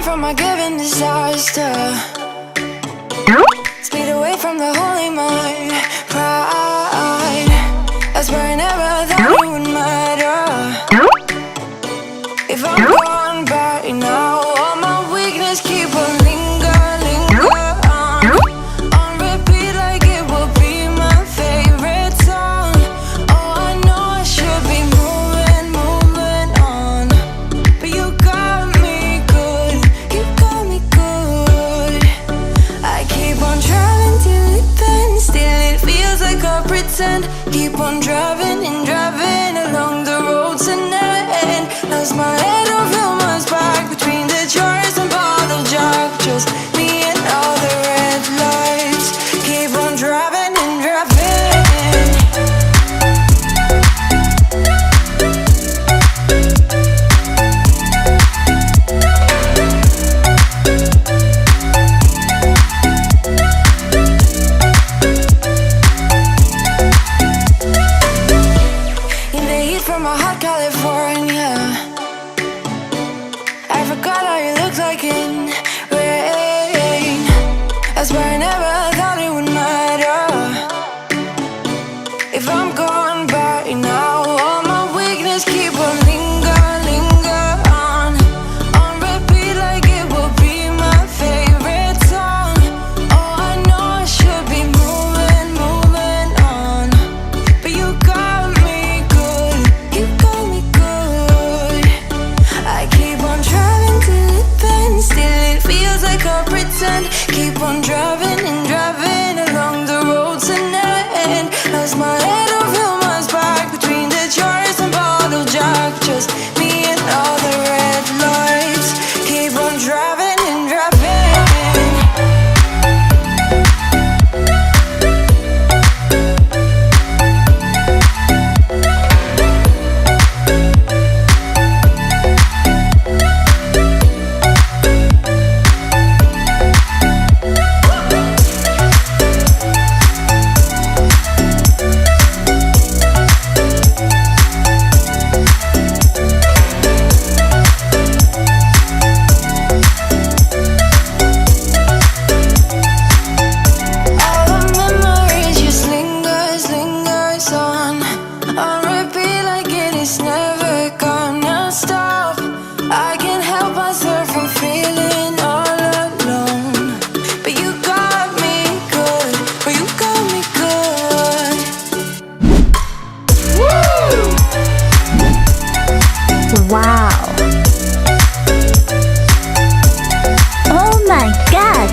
from my given disaster. Speed away from the holy mind. Pride, that's where I never thought it would matter. If I'm gone by now, all my weakness keep on linger on repeat like it will be my favorite song. Oh, I know I should be moving on, but you got me good, you got me good. I keep on driving till it bends, still it feels like I pretend. Keep on driving and driving along the road tonight. Lost my head over my back between the jars and bottle jack. Just me and all the red lights. Keep on driving and driving. In the heat from a hot California, I forgot how you looked like in rain. That's why I never thought it would matter. If I'm gone by now, all my weakness keep on linger on repeat like it will be my favorite song. Oh, I know I should be moving on, but you got me good, you got me good. I keep on driving till it bends, still it feels like I pretend. Keep on driving and driving along the road tonight. Lost my head over my back between the jars and bottle jack. Just me and all the red lights. Keep on driving and driving. Wow! Oh my God!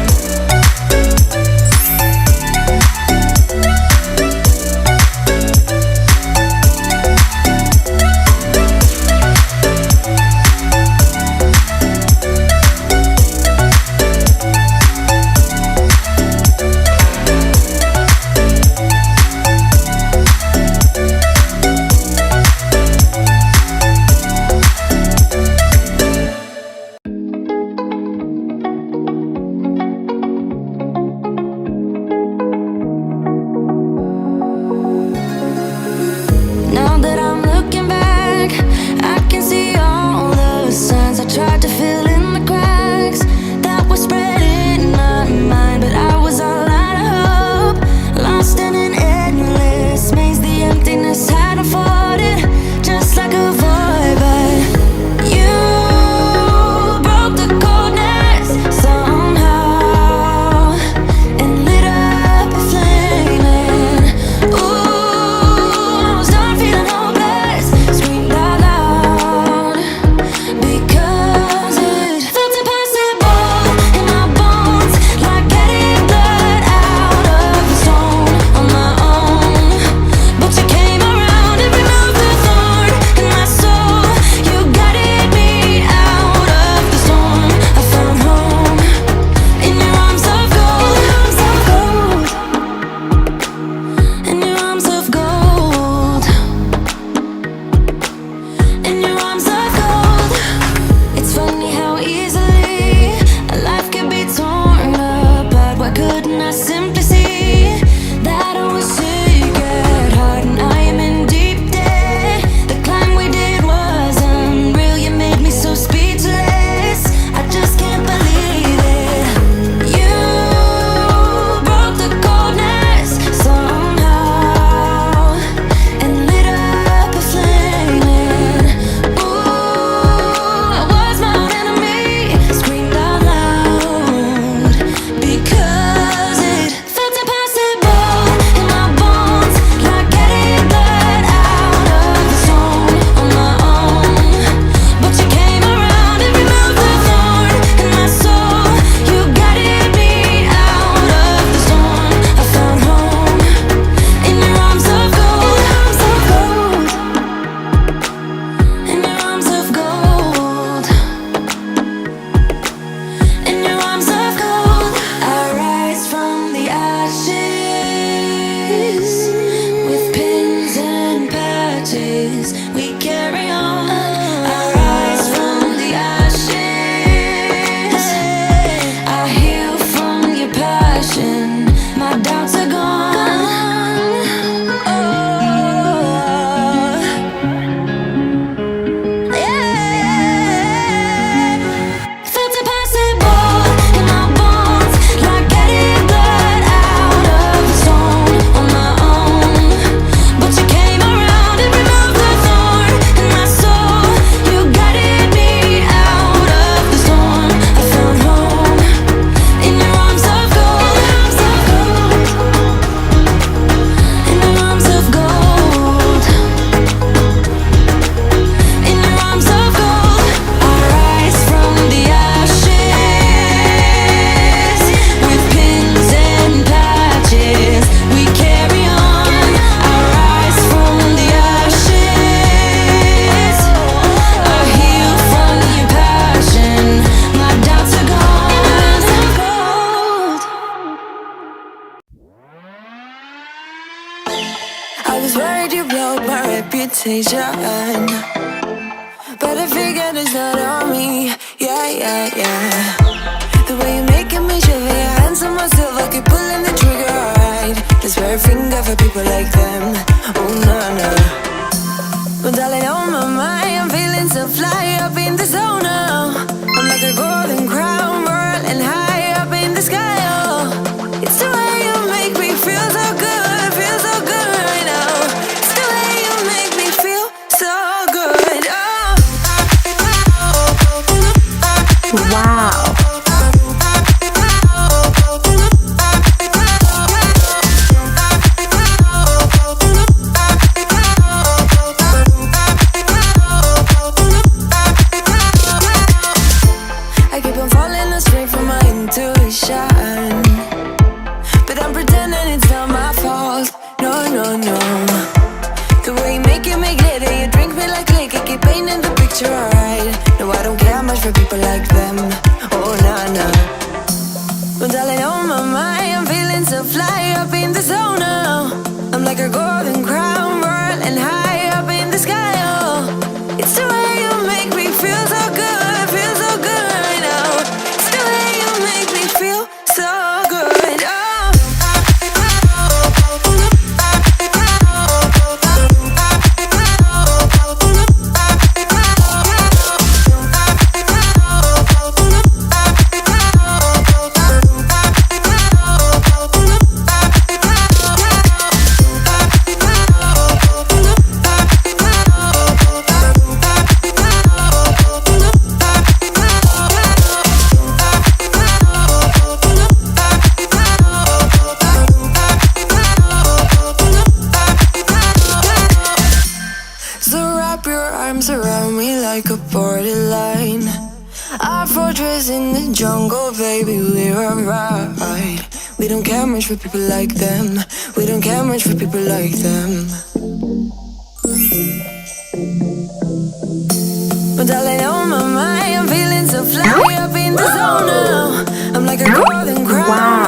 reputation. But I figured it's not on me. Yeah, yeah, yeah. The way you're making me shiver, your hands on myself, I keep pulling the trigger, alright. This very finger for people like them. Oh, no, no. Well, darling, on my mind, I'm feeling so fly up in the zone now. I'm like a golden crown, whirling high up in the sky, oh. It's the way you make me feel so good right now. It's the way you make me feel so good, oh. Wow. I keep on falling astray from my intuition, but I'm pretending it's not my fault. No, no, no. The way you make me glitter, you drink me like liquor, keep painting the picture, alright. No, I don't care much for people like them. Oh, nah, nah. Well, darling, on my mind, I'm feeling so fly up in the zone now. I'm like a golden crown, whirling high up in the sky, oh. It's the way you make me feel so good right now. It's the way you make me feel so good, oh. So wrap your arms around me like a borderline. Our fortress in the jungle, baby, we're alright. We don't care much for people like them. We don't care much for people like them. But darling, on my mind, I'm feeling so fly up in the zone now. I'm like a golden crown. Wow.